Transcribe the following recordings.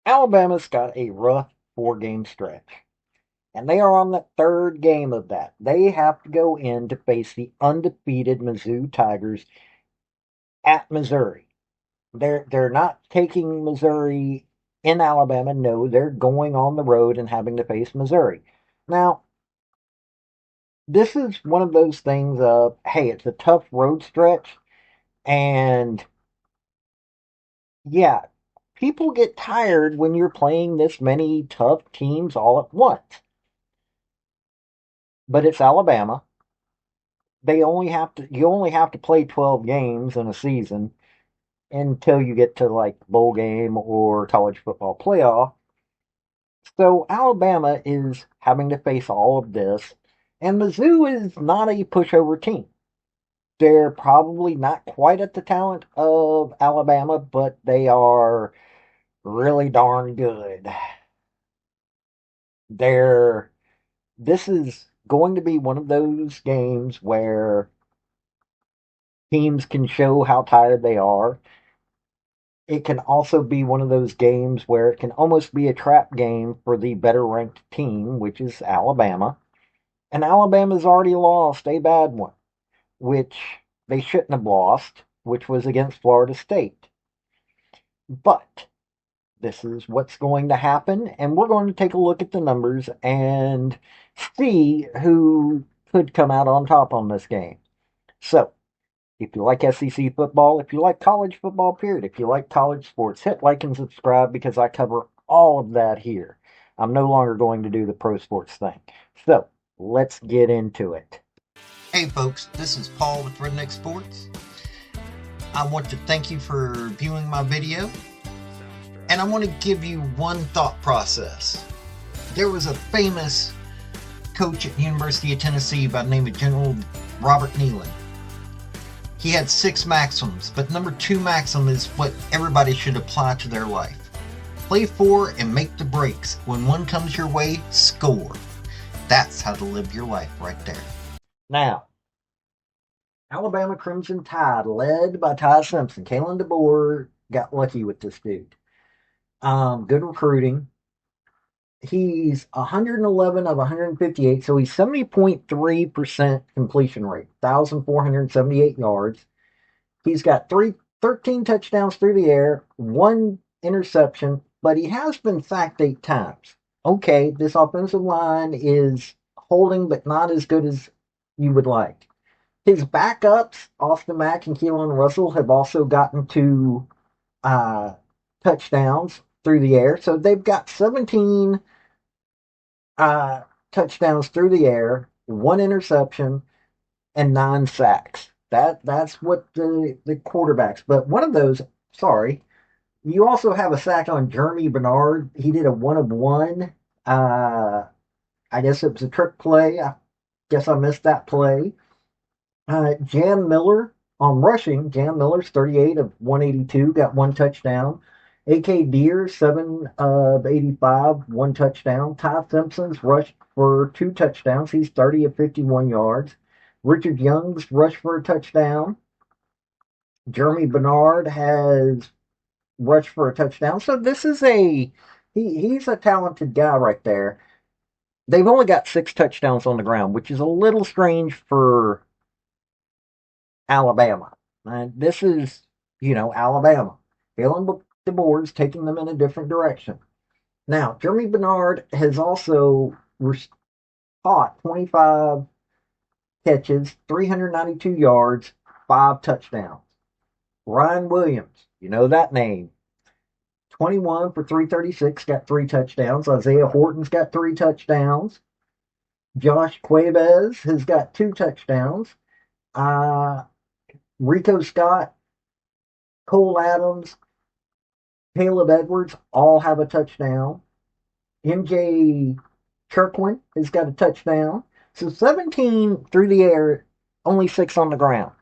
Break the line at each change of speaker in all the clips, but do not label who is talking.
Alabama's got a rough 4 game stretch, and they are on the third game of that. They have to go in to face the undefeated Mizzou Tigers at Missouri. They're not taking Missouri in Alabama. No, they're going on the road and having to face Missouri. Now, this is one of those things of, hey, it's a tough road stretch, and yeah, people get tired when you're playing this many tough teams all at once. But it's Alabama. You only have to play 12 games in a season until you get to like bowl game or college football playoff. So Alabama is having to face all of this, and Mizzou is not a pushover team. They're probably not quite at the talent of Alabama, but they are really darn good. They're This is going to be one of those games where teams can show how tired they are. It can also be one of those games where it can almost be a trap game for the better ranked team, which is Alabama. And Alabama's already lost a bad one, which they shouldn't have lost, which was against Florida State. But this is what's going to happen, and we're going to take a look at the numbers and see who could come out on top on this game. So, if you like SEC football, if you like college football, period, if you like college sports, hit like and subscribe because I cover all of that here. I'm no longer going to do the pro sports thing. So, let's get into it.
Hey folks, this is Paul with Redneck Sports. I want to thank you for viewing my video, and I want to give you one thought process. There was a famous coach at the University of Tennessee by the name of General Robert Nealon. He had 6 maxims, but number 2 maxim is what everybody should apply to their life. Play for and make the breaks. When one comes your way, score. That's how to live your life right there.
Now, Alabama Crimson Tide, led by Ty Simpson. Kalen DeBoer got lucky with this dude. Good recruiting. He's 111 of 158, so he's 70.3% completion rate, 1,478 yards. He's got 13 touchdowns through the air, 1 interception, but he has been sacked 8 times. Okay, this offensive line is holding, but not as good as you would like. His backups, Austin Mack and Keelan Russell, have also gotten to uh, touchdowns through the air. So they've got 17 uh, touchdowns through the air, 1 interception, and 9 sacks. That's what the quarterbacks. But one of those, sorry, you also have a sack on Jeremy Bernard. He did a 1 of 1. I guess it was a trick play. I guess I missed that play. Jam Miller on rushing. Jam Miller's 38 of 182, got 1 touchdown. A.K. Deer, 7 of 85, 1 touchdown. Ty Simpson's rushed for 2 touchdowns. He's 30 of 51 yards. Richard Young's rushed for a touchdown. Jeremy Bernard has rushed for a touchdown. So this is he's a talented guy right there. They've only got 6 touchdowns on the ground, which is a little strange for Alabama. And this is, Alabama. Failing the boards, taking them in a different direction. Now, Jeremy Bernard has also caught 25 catches, 392 yards, 5 touchdowns. Ryan Williams, you know that name. 21 for 336, got 3 touchdowns. Isaiah Horton's got 3 touchdowns. Josh Cuevas has got 2 touchdowns. Uh, Rico Scott, Cole Adams, Caleb Edwards all have a touchdown. MJ Chirquin has got a touchdown. So 17 through the air, only 6 on the ground.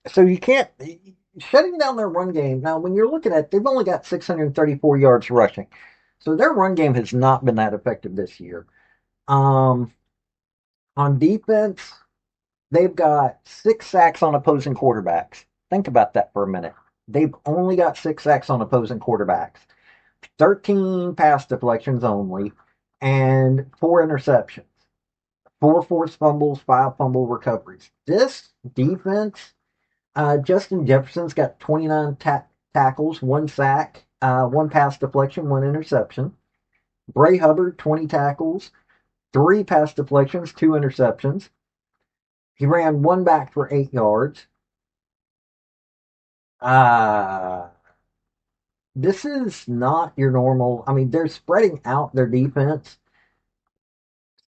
So you can't shutting down their run game. Now, when you're looking at, they've only got 634 yards rushing. So their run game has not been that effective this year. On defense, they've got 6 sacks on opposing quarterbacks. Think about that for a minute. They've only got 6 sacks on opposing quarterbacks. 13 pass deflections only, and 4 interceptions, 4 forced fumbles, 5 fumble recoveries. This defense, Justin Jefferson's got 29 tackles, 1 sack, 1 pass deflection, 1 interception. Bray Hubbard, 20 tackles, 3 pass deflections, 2 interceptions. He ran one back for 8 yards. Uh, this is not your normal. I mean, they're spreading out their defense.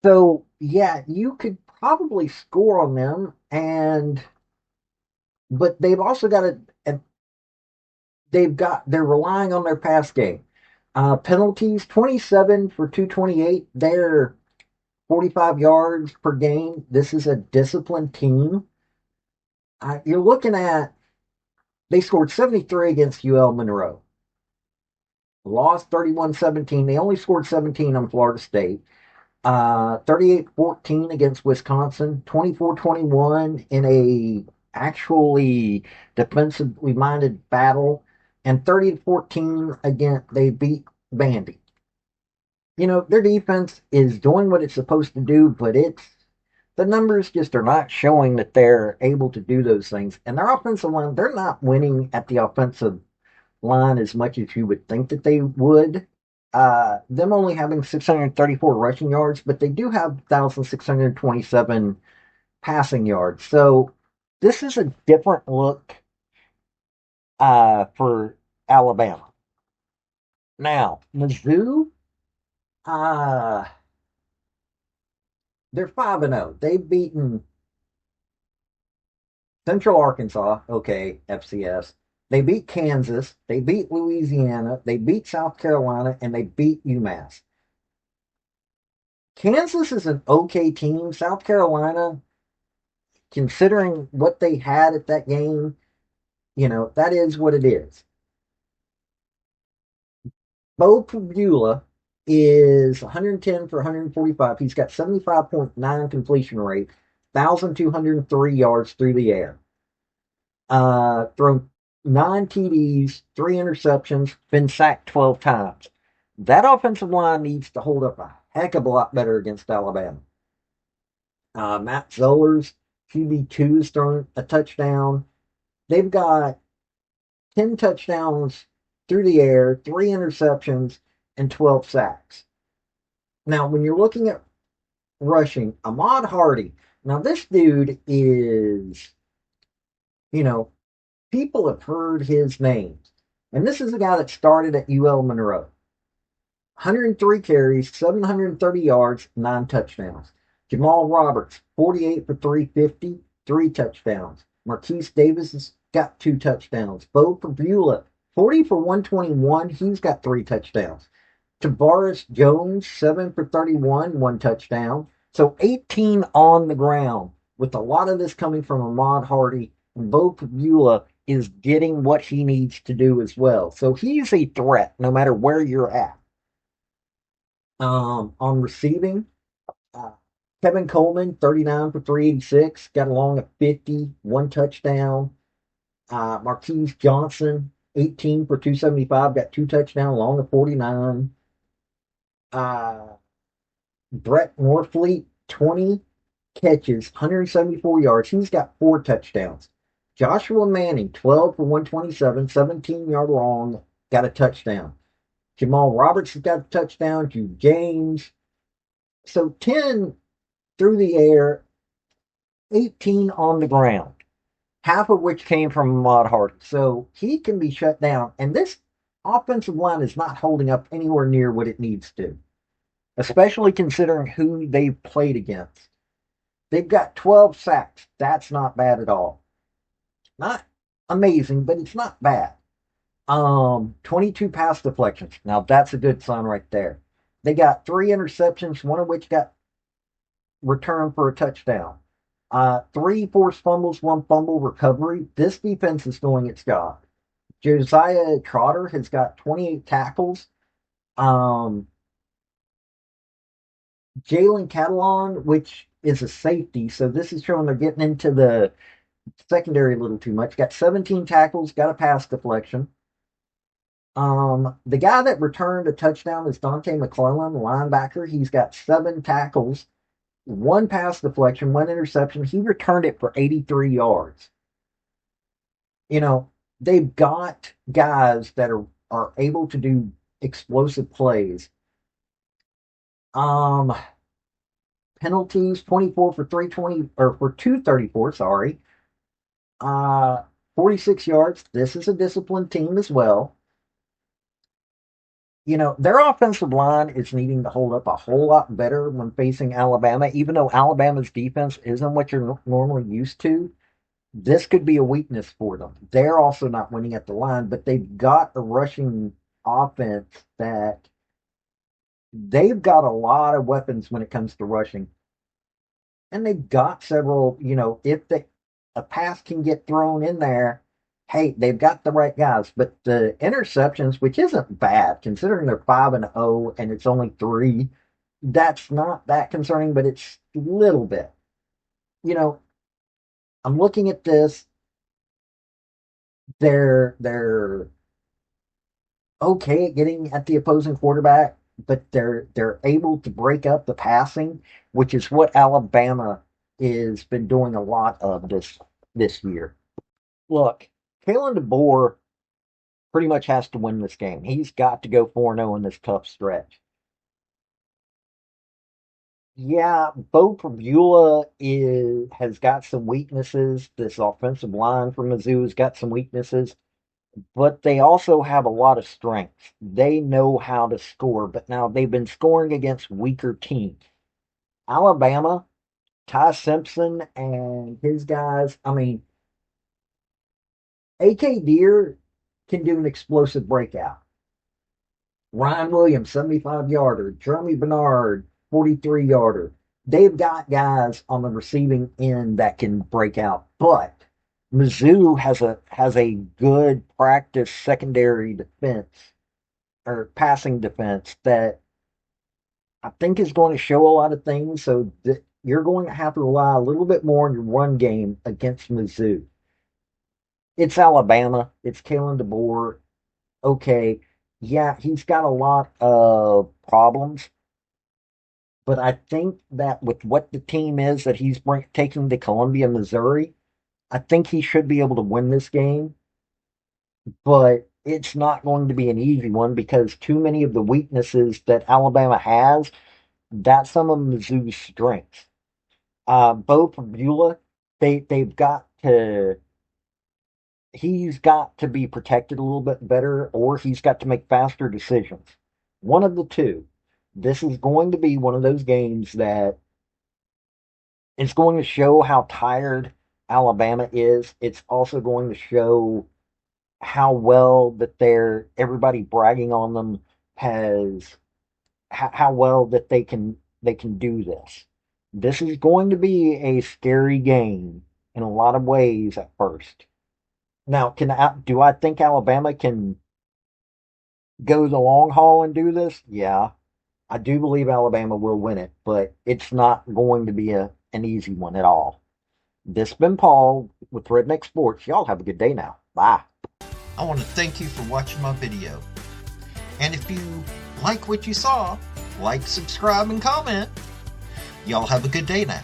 So, yeah, you could probably score on them. But they've also got they're relying on their pass game. Penalties 27 for 228. They're 45 yards per game. This is a disciplined team. You're looking at, they scored 73 against UL Monroe, lost 31-17. They only scored 17 on Florida State. 38-14 against Wisconsin, 24-21 in a actually defensively minded battle, and 30-14 again, they beat Vandy. Their defense is doing what it's supposed to do, but the numbers just are not showing that they're able to do those things. And their offensive line, they're not winning at the offensive line as much as you would think that they would. Them only having 634 rushing yards, but they do have 1,627 passing yards. So this is a different look for Alabama. Now, Mizzou, uh, they're 5-0. They've beaten Central Arkansas, okay, FCS. They beat Kansas. They beat Louisiana. They beat South Carolina, and they beat UMass. Kansas is an okay team. South Carolina, considering what they had at that game, that is what it is. Bo Pabula is 110 for 145. He's got 75.9 completion rate, 1,203 yards through the air. Thrown 9 TDs, 3 interceptions, been sacked 12 times. That offensive line needs to hold up a heck of a lot better against Alabama. Matt Zollers, QB2, has thrown a touchdown. They've got 10 touchdowns through the air, 3 interceptions, and 12 sacks. Now, when you're looking at rushing, Ahmad Hardy, now this dude is, you know, people have heard his name. And this is a guy that started at UL Monroe. 103 carries, 730 yards, 9 touchdowns. Jamal Roberts, 48 for 350, 3 touchdowns. Marquise Davis has got 2 touchdowns. Bo Pabula, 40 for 121, he's got 3 touchdowns. Tavares Jones, 7 for 31, 1 touchdown. So 18 on the ground, with a lot of this coming from Ahmad Hardy. And Bo Pabula is getting what he needs to do as well. So he's a threat no matter where you're at. On receiving, uh, Kevin Coleman, 39 for 386, got along at 50, 1 touchdown. Marquise Johnson, 18 for 275, got 2 touchdowns, along at 49. Uh, Brett Norfleet, 20 catches, 174 yards. He's got 4 touchdowns. Joshua Manning, 12 for 127, 17-yard long, got a touchdown. Jamal Roberts has got a touchdown. Jude James. So 10 through the air, 18 on the ground, half of which came from Ahmad Hardy. So he can be shut down. And this offensive line is not holding up anywhere near what it needs to, especially considering who they've played against. They've got 12 sacks. That's not bad at all. Not amazing, but it's not bad. 22 pass deflections. Now that's a good sign right there. They got 3 interceptions, one of which got returned for a touchdown. 3 forced fumbles, 1 fumble recovery. This defense is doing its job. Josiah Trotter has got 28 tackles. Jalen Catalon, which is a safety, so this is showing they're getting into the secondary a little too much. Got 17 tackles, got a pass deflection. The guy that returned a touchdown is Dante McClellan, linebacker. He's got 7 tackles, one pass deflection, one interception. He returned it for 83 yards. You know, they've got guys that are able to do explosive plays. Um, Penalties 24 for 320 or for 234, sorry. 46 yards. This is a disciplined team as well. Their offensive line is needing to hold up a whole lot better when facing Alabama, even though Alabama's defense isn't what you're normally used to. This could be a weakness for them. They're also not winning at the line, but they've got a rushing offense that they've got a lot of weapons when it comes to rushing. And they've got several, if a pass can get thrown in there, hey, they've got the right guys. But the interceptions, which isn't bad considering they're 5-0 and it's only 3, that's not that concerning, but it's a little bit. You know, I'm looking at this. They're okay at getting at the opposing quarterback, but they're able to break up the passing, which is what Alabama has been doing a lot of this year. Look, Kalen DeBoer pretty much has to win this game. He's got to go 4-0 in this tough stretch. Yeah, Bo Prabula has got some weaknesses. This offensive line for Mizzou has got some weaknesses, but they also have a lot of strengths. They know how to score, but now they've been scoring against weaker teams. Alabama, Ty Simpson and his guys, I mean, AK Deer can do an explosive breakout. Ryan Williams, 75-yarder. Jeremy Bernard, 43-yarder. They've got guys on the receiving end that can break out, but Mizzou has a good practice secondary defense or passing defense that I think is going to show a lot of things. So you're going to have to rely a little bit more on your run game against Mizzou. It's Alabama. It's Kalen DeBoer. Okay, yeah, he's got a lot of problems, but I think that with what the team is that he's taking to Columbia, Missouri, I think he should be able to win this game. But it's not going to be an easy one because too many of the weaknesses that Alabama has, that's some of Mizzou's strengths. Bo Prabula, they've got to he's got to be protected a little bit better, or he's got to make faster decisions. One of the two. This is going to be one of those games that it's going to show how tired Alabama is. It's also going to show how well that everybody bragging on them has how well that they can do this. This is going to be a scary game in a lot of ways at first. Now, do I think Alabama can go the long haul and do this? Yeah, I do believe Alabama will win it, but it's not going to be an easy one at all. This has been Paul with Redneck Sports. Y'all have a good day now. Bye.
I want to thank you for watching my video. And if you like what you saw, like, subscribe, and comment. Y'all have a good day now.